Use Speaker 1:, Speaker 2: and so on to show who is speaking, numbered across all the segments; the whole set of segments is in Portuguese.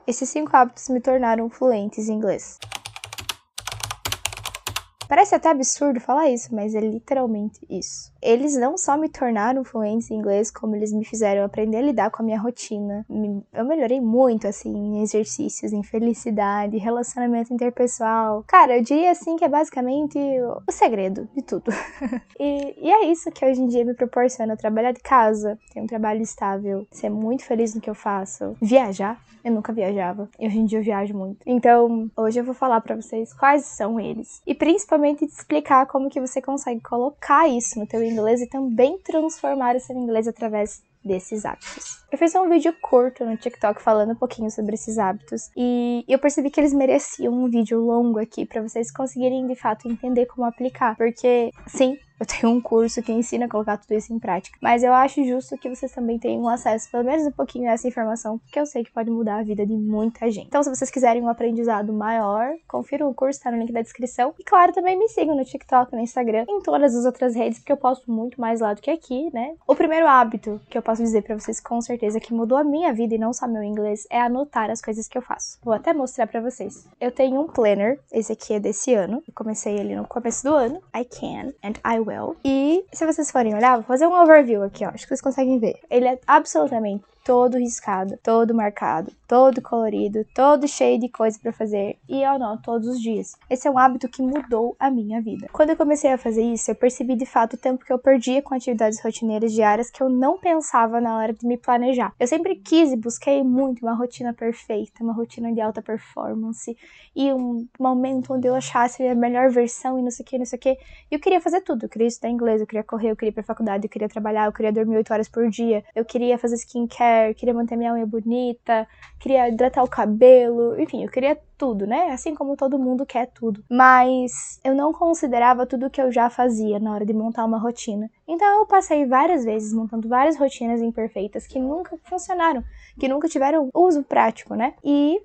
Speaker 1: Esses 5 hábitos me tornaram fluentes em inglês. Parece até absurdo falar isso, mas é literalmente isso. Eles não só me tornaram fluentes em inglês, como eles me fizeram aprender a lidar com a minha rotina. Eu melhorei muito, assim, em exercícios, em felicidade, relacionamento interpessoal. Cara, eu diria, assim, que é basicamente o segredo de tudo. E é isso que hoje em dia me proporciona trabalhar de casa, ter um trabalho estável, ser muito feliz no que eu faço, viajar. Eu nunca viajava, e hoje em dia eu viajo muito. Então, hoje eu vou falar pra vocês quais são eles. E principalmente te explicar como que você consegue colocar isso no teu inglês e também transformar o seu inglês através desses hábitos. Eu fiz um vídeo curto no TikTok falando um pouquinho sobre esses hábitos e eu percebi que eles mereciam um vídeo longo aqui pra vocês conseguirem de fato entender como aplicar, porque sim, eu tenho um curso que ensina a colocar tudo isso em prática, mas eu acho justo que vocês também tenham acesso, pelo menos um pouquinho a essa informação, porque eu sei que pode mudar a vida de muita gente. Então, se vocês quiserem um aprendizado maior, confiram o curso, tá no link da descrição. E claro, também me sigam no TikTok, no Instagram, em todas as outras redes, porque eu posto muito mais lá do que aqui, né? O primeiro hábito que eu posso dizer pra vocês com certeza que mudou a minha vida e não só meu inglês é anotar as coisas que eu faço. Vou até mostrar pra vocês. Eu tenho um planner, esse aqui é desse ano, eu comecei ele no começo do ano. I can and I will. E se vocês forem olhar, vou fazer um overview aqui, ó. Acho que vocês conseguem ver. Ele é absolutamente todo riscado, todo marcado, todo colorido, todo cheio de coisa pra fazer e eu anoto todos os dias. Esse é um hábito que mudou a minha vida. Quando eu comecei a fazer isso, eu percebi de fato o tempo que eu perdia com atividades rotineiras diárias que eu não pensava na hora de me planejar. Eu sempre quis e busquei muito uma rotina perfeita, uma rotina de alta performance e um momento onde eu achasse a melhor versão e não sei o que, não sei o que. E eu queria fazer tudo. Eu queria estudar inglês, eu queria correr, eu queria ir pra faculdade, eu queria trabalhar, eu queria dormir 8 horas por dia, eu queria fazer skincare, queria manter minha unha bonita, queria hidratar o cabelo, enfim, eu queria tudo, né? Assim como todo mundo quer tudo. Mas eu não considerava tudo que eu já fazia na hora de montar uma rotina. Então eu passei várias vezes montando várias rotinas imperfeitas que nunca funcionaram, que nunca tiveram uso prático, né? E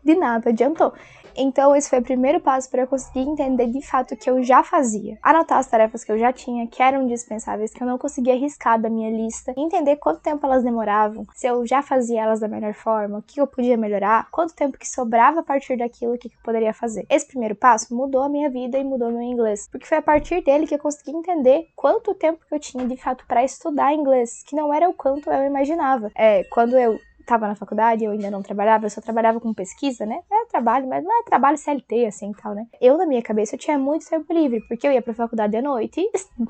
Speaker 1: de nada adiantou. Então esse foi o primeiro passo para eu conseguir entender de fato o que eu já fazia. Anotar as tarefas que eu já tinha, que eram indispensáveis, que eu não conseguia arriscar da minha lista, entender quanto tempo elas demoravam, se eu já fazia elas da melhor forma, o que eu podia melhorar, quanto tempo que sobrava a partir daquilo, o que eu poderia fazer. Esse primeiro passo mudou a minha vida e mudou meu inglês, porque foi a partir dele que eu consegui entender quanto tempo que eu tinha de fato para estudar inglês, que não era o quanto eu imaginava. Quando eu tava na faculdade, eu ainda não trabalhava, eu só trabalhava com pesquisa, né? Era trabalho, mas não é trabalho CLT, assim, tal, né? Eu, na minha cabeça, eu tinha muito tempo livre, porque eu ia pra faculdade à noite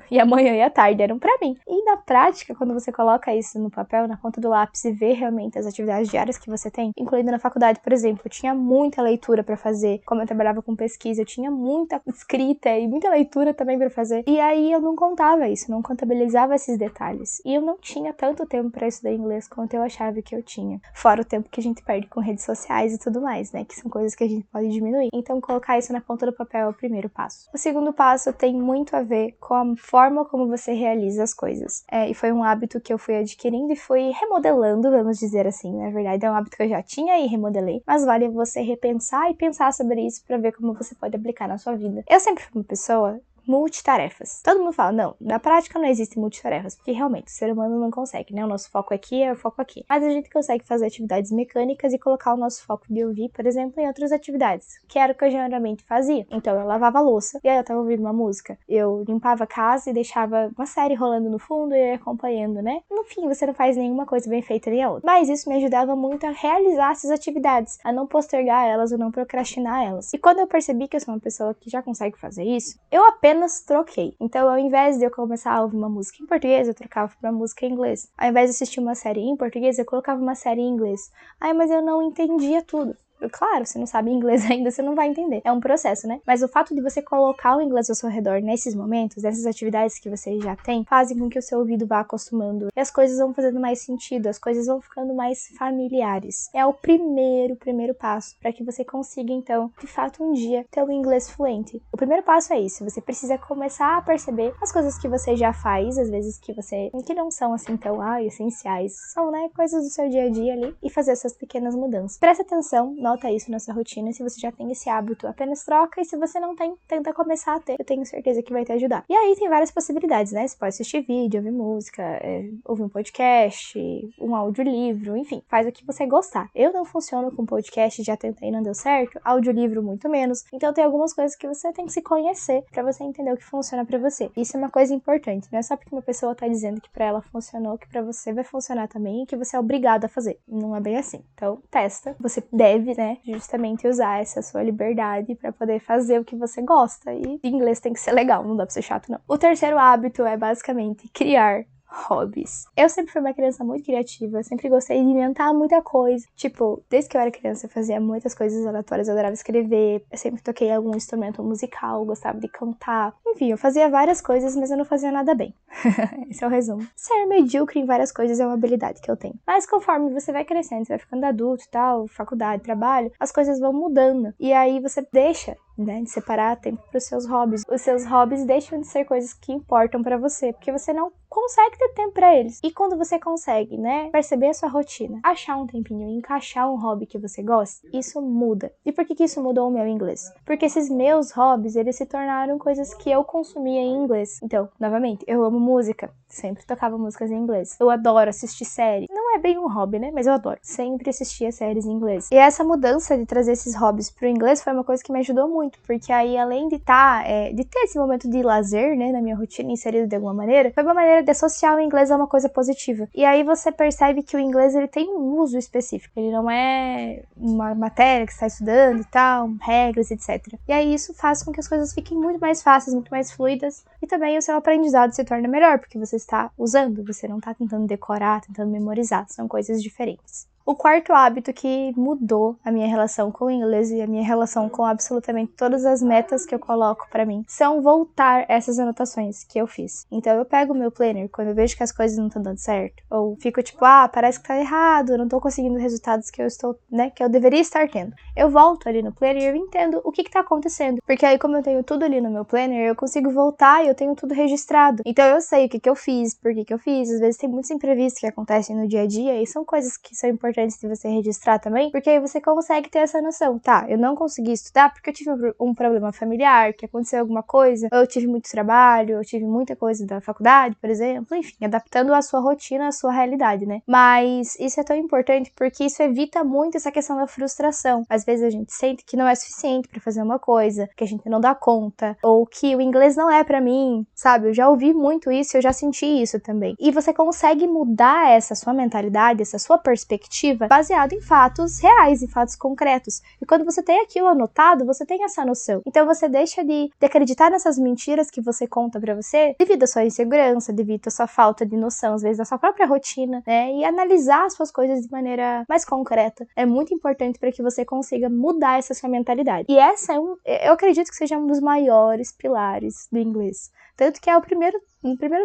Speaker 1: e amanhã e à tarde eram pra mim. E na prática, quando você coloca isso no papel, na ponta do lápis e vê realmente as atividades diárias que você tem, incluindo na faculdade, por exemplo, eu tinha muita leitura pra fazer, como eu trabalhava com pesquisa, eu tinha muita escrita e muita leitura também pra fazer. E aí eu não contava isso, não contabilizava esses detalhes. E eu não tinha tanto tempo pra estudar inglês quanto eu achava que eu tinha. Fora o tempo que a gente perde com redes sociais e tudo mais, né? Que são coisas que a gente pode diminuir. Então, colocar isso na ponta do papel é o primeiro passo. O segundo passo tem muito a ver com a forma como você realiza as coisas. E foi um hábito que eu fui adquirindo e fui remodelando, vamos dizer assim. Na verdade, é um hábito que eu já tinha e remodelei. Mas vale você repensar e pensar sobre isso pra ver como você pode aplicar na sua vida. Eu sempre fui uma pessoa multitarefas. Todo mundo fala, não, na prática não existem multitarefas, porque realmente o ser humano não consegue, né? O nosso foco aqui é o foco aqui. Mas a gente consegue fazer atividades mecânicas e colocar o nosso foco de ouvir, por exemplo, em outras atividades, que era o que eu geralmente fazia. Então eu lavava a louça e aí eu tava ouvindo uma música. Eu limpava a casa e deixava uma série rolando no fundo e eu ia acompanhando, né? No fim, você não faz nenhuma coisa bem feita nem a outra. Mas isso me ajudava muito a realizar essas atividades, a não postergar elas ou não procrastinar elas. E quando eu percebi que eu sou uma pessoa que já consegue fazer isso, eu apenas troquei. Então, ao invés de eu começar a ouvir uma música em português, eu trocava pra música em inglês. Ao invés de assistir uma série em português, eu colocava uma série em inglês. Mas eu não entendia tudo. Claro, você não sabe inglês ainda, você não vai entender. É um processo, né? Mas o fato de você colocar o inglês ao seu redor nesses momentos, nessas atividades que você já tem, fazem com que o seu ouvido vá acostumando. E as coisas vão fazendo mais sentido, as coisas vão ficando mais familiares. É o primeiro passo para que você consiga, então, de fato, um dia ter o inglês fluente. O primeiro passo é isso. Você precisa começar a perceber as coisas que você já faz, às vezes que não são assim tão essenciais. São, né, coisas do seu dia a dia ali e fazer essas pequenas mudanças. Presta atenção anota isso na sua rotina. Se você já tem esse hábito, apenas troca. E se você não tem, tenta começar a ter. Eu tenho certeza que vai te ajudar. E aí tem várias possibilidades, né? Você pode assistir vídeo, ouvir música, ouvir um podcast, um audiolivro, enfim. Faz o que você gostar. Eu não funciono com podcast, já tentei e não deu certo. Audiolivro muito menos. Então tem algumas coisas que você tem que se conhecer pra você entender o que funciona pra você. Isso é uma coisa importante. Não é só porque uma pessoa tá dizendo que pra ela funcionou, que pra você vai funcionar também e que você é obrigado a fazer. Não é bem assim. Então, testa. Você deve, né, justamente usar essa sua liberdade pra poder fazer o que você gosta. E inglês tem que ser legal, não dá pra ser chato, não. O terceiro hábito é basicamente criar hobbies. Eu sempre fui uma criança muito criativa, eu sempre gostei de inventar muita coisa. Tipo, desde que eu era criança eu fazia muitas coisas aleatórias, eu adorava escrever, eu sempre toquei algum instrumento musical, gostava de cantar. Enfim, eu fazia várias coisas, mas eu não fazia nada bem. Esse é o resumo. Ser medíocre em várias coisas é uma habilidade que eu tenho. Mas conforme você vai crescendo, você vai ficando adulto e tal, faculdade, trabalho, as coisas vão mudando. E aí você deixa, né, de separar tempo para os seus hobbies. Os seus hobbies deixam de ser coisas que importam para você, porque você não consegue ter tempo para eles. E quando você consegue, né, perceber a sua rotina, achar um tempinho e encaixar um hobby que você gosta, isso muda. E por que isso mudou o meu inglês? Porque esses meus hobbies, eles se tornaram coisas que eu consumia em inglês. Então, novamente, eu amo música. Sempre tocava músicas em inglês. Eu adoro assistir série. Não é bem um hobby, né? Mas eu adoro. Sempre assistia séries em inglês. E essa mudança de trazer esses hobbies pro inglês foi uma coisa que me ajudou muito. Porque aí, além de de ter esse momento de lazer, né, na minha rotina, inserido de alguma maneira, foi uma maneira de associar o inglês a uma coisa positiva. E aí você percebe que o inglês, ele tem um uso específico. Ele não é uma matéria que você está estudando e tal, regras, etc. E aí isso faz com que as coisas fiquem muito mais fáceis, muito mais fluidas. E também o seu aprendizado se torna melhor, porque você está usando, você não está tentando decorar, tentando memorizar. São coisas diferentes. O quarto hábito que mudou a minha relação com o inglês e a minha relação com absolutamente todas as metas que eu coloco pra mim são voltar essas anotações que eu fiz. Então eu pego o meu planner quando eu vejo que as coisas não estão dando certo, ou fico tipo, parece que tá errado, eu não tô conseguindo os resultados que eu estou, né, que eu deveria estar tendo. Eu volto ali no planner e eu entendo o que tá acontecendo, porque aí como eu tenho tudo ali no meu planner, eu consigo voltar e eu tenho tudo registrado. Então eu sei o que eu fiz, por que eu fiz, às vezes tem muitos imprevistos que acontecem no dia a dia e são coisas que são importantes de você registrar também, porque aí você consegue ter essa noção. Tá, eu não consegui estudar porque eu tive um problema familiar, que aconteceu alguma coisa, ou eu tive muito trabalho, eu tive muita coisa da faculdade, por exemplo, enfim, adaptando a sua rotina, a sua realidade, né? Mas isso é tão importante porque isso evita muito essa questão da frustração. Às vezes a gente sente que não é suficiente pra fazer uma coisa, que a gente não dá conta, ou que o inglês não é pra mim, sabe? Eu já ouvi muito isso, eu já senti isso também. E você consegue mudar essa sua mentalidade, essa sua perspectiva baseado em fatos reais, em fatos concretos. E quando você tem aquilo anotado, você tem essa noção. Então você deixa de acreditar nessas mentiras que você conta pra você devido à sua insegurança, devido à sua falta de noção, às vezes da sua própria rotina, né? E analisar as suas coisas de maneira mais concreta. É muito importante para que você consiga mudar essa sua mentalidade. E essa eu acredito que seja um dos maiores pilares do inglês. Tanto que é o primeiro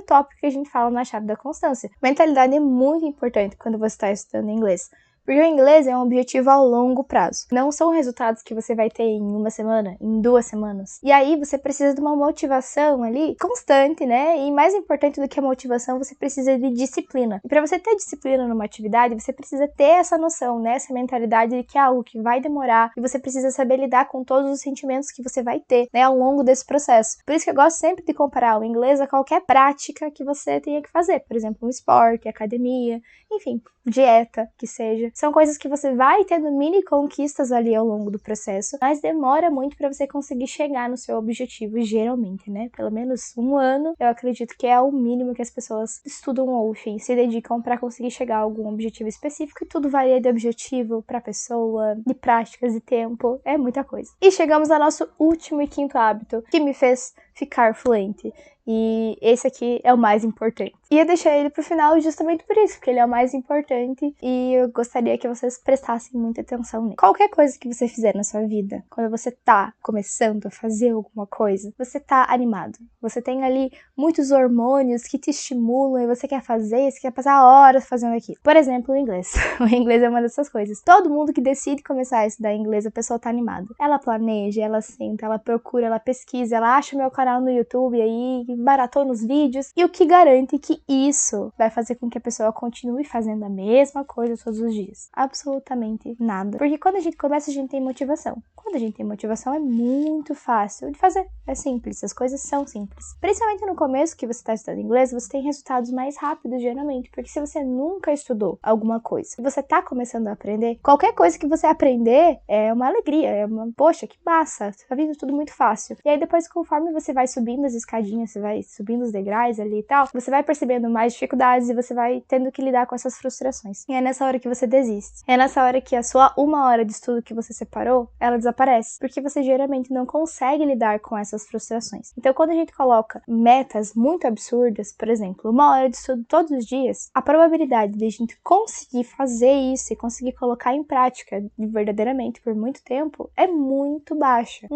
Speaker 1: tópico que a gente fala na chave da constância. Mentalidade é muito importante quando você está estudando inglês. Porque o inglês é um objetivo a longo prazo. Não são resultados que você vai ter em uma semana, em 2 semanas. E aí você precisa de uma motivação ali constante, né? E mais importante do que a motivação, você precisa de disciplina. E para você ter disciplina numa atividade, você precisa ter essa noção, né? Essa mentalidade de que é algo que vai demorar e você precisa saber lidar com todos os sentimentos que você vai ter, né? Ao longo desse processo. Por isso que eu gosto sempre de comparar o inglês a qualquer prática que você tenha que fazer. Por exemplo, um esporte, academia, enfim, dieta, que seja. São coisas que você vai tendo mini conquistas ali ao longo do processo, mas demora muito para você conseguir chegar no seu objetivo, geralmente, né? Pelo menos 1 ano, eu acredito que é o mínimo que as pessoas estudam ou, enfim, se dedicam para conseguir chegar a algum objetivo específico, e tudo varia de objetivo para pessoa, de práticas, de tempo, é muita coisa. E chegamos ao nosso último e quinto hábito, que me fez ficar fluente. E esse aqui é o mais importante. E eu deixei ele pro final justamente por isso, porque ele é o mais importante e eu gostaria que vocês prestassem muita atenção nele. Qualquer coisa que você fizer na sua vida, quando você tá começando a fazer alguma coisa, você tá animado. Você tem ali muitos hormônios que te estimulam e você quer fazer, você quer passar horas fazendo aquilo. Por exemplo, o inglês. O inglês é uma dessas coisas. Todo mundo que decide começar a estudar inglês, a pessoa tá animada. Ela planeja, ela senta, ela procura, ela pesquisa, ela acha o meu canal canal no YouTube aí, maratona os vídeos, e o que garante que isso vai fazer com que a pessoa continue fazendo a mesma coisa todos os dias? Absolutamente nada. Porque quando a gente começa, a gente tem motivação. Quando a gente tem motivação, é muito fácil de fazer. É simples, as coisas são simples. Principalmente no começo que você está estudando inglês, você tem resultados mais rápidos, geralmente. Porque se você nunca estudou alguma coisa, e você tá começando a aprender, qualquer coisa que você aprender é uma alegria, poxa, que massa, você tá vendo tudo muito fácil. E aí depois, conforme você vai subindo as escadinhas, você vai subindo os degraus ali e tal, você vai percebendo mais dificuldades e você vai tendo que lidar com essas frustrações. E é nessa hora que você desiste. É nessa hora que a sua 1 hora de estudo que você separou, ela desaparece. Porque você geralmente não consegue lidar com essas frustrações. Então, quando a gente coloca metas muito absurdas, por exemplo, 1 hora de estudo todos os dias, a probabilidade de a gente conseguir fazer isso e conseguir colocar em prática verdadeiramente por muito tempo é muito baixa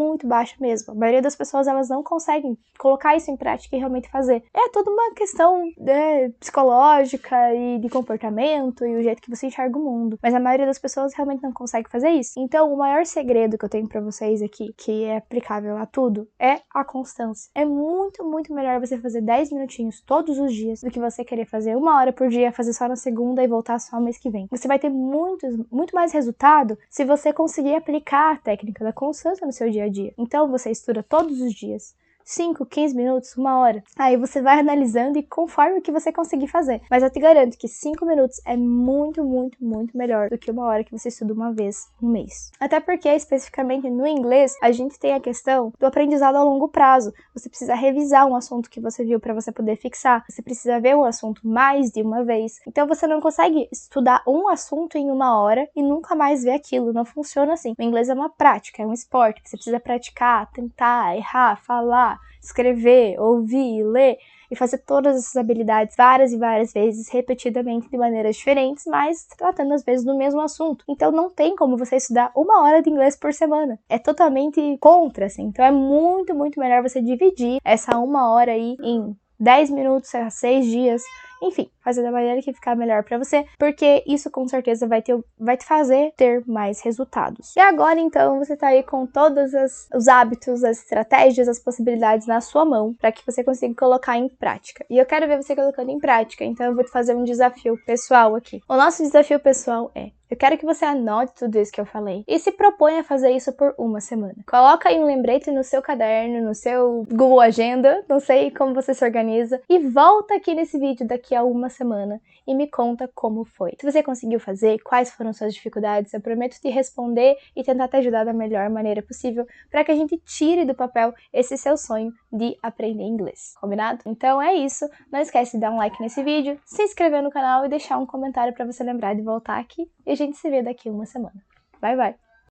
Speaker 1: mesmo. A maioria das pessoas, elas não conseguem colocar isso em prática e realmente fazer. É toda uma questão psicológica e de comportamento e o jeito que você enxerga o mundo, mas a maioria das pessoas realmente não consegue fazer isso. Então, o maior segredo que eu tenho pra vocês aqui, que é aplicável a tudo, é a constância. É muito, muito melhor você fazer 10 minutinhos todos os dias do que você querer fazer 1 hora por dia, fazer só na segunda e voltar só no mês que vem. Você vai ter muito mais resultado se você conseguir aplicar a técnica da constância no seu dia a dia. Então, você estuda todos os dias. 5, 15 minutos, 1 hora. Aí você vai analisando e conforme o que você conseguir fazer. Mas eu te garanto que 5 minutos é muito, muito, muito melhor do que 1 hora que você estuda uma vez no mês. Até porque, especificamente no inglês, a gente tem a questão do aprendizado a longo prazo. Você precisa revisar um assunto que você viu para você poder fixar. Você precisa ver o assunto mais de uma vez. Então você não consegue estudar um assunto em 1 hora e nunca mais ver aquilo. Não funciona assim. O inglês é uma prática, é um esporte. Você precisa praticar, tentar, errar, falar, escrever, ouvir, ler e fazer todas essas habilidades várias e várias vezes, repetidamente, de maneiras diferentes, mas tratando às vezes do mesmo assunto. Então não tem como você estudar 1 hora de inglês por semana. É totalmente contra, assim. Então é muito, muito melhor você dividir essa 1 hora aí em 10 minutos a 6 dias. Enfim, fazer da maneira que ficar melhor pra você, porque isso com certeza vai te fazer ter mais resultados. E agora, então, você tá aí com todos os hábitos, as estratégias, as possibilidades na sua mão, para que você consiga colocar em prática. E eu quero ver você colocando em prática, então eu vou te fazer um desafio pessoal aqui. O nosso desafio pessoal é: eu quero que você anote tudo isso que eu falei e se proponha a fazer isso por 1 semana. Coloca aí um lembrete no seu caderno, no seu Google Agenda, não sei como você se organiza, e volta aqui nesse vídeo daqui a 1 semana e me conta como foi. Se você conseguiu fazer, quais foram suas dificuldades, eu prometo te responder e tentar te ajudar da melhor maneira possível para que a gente tire do papel esse seu sonho de aprender inglês. Combinado? Então é isso. Não esquece de dar um like nesse vídeo, se inscrever no canal e deixar um comentário para você lembrar de voltar aqui. E a gente se vê daqui a 1 semana. Bye, bye!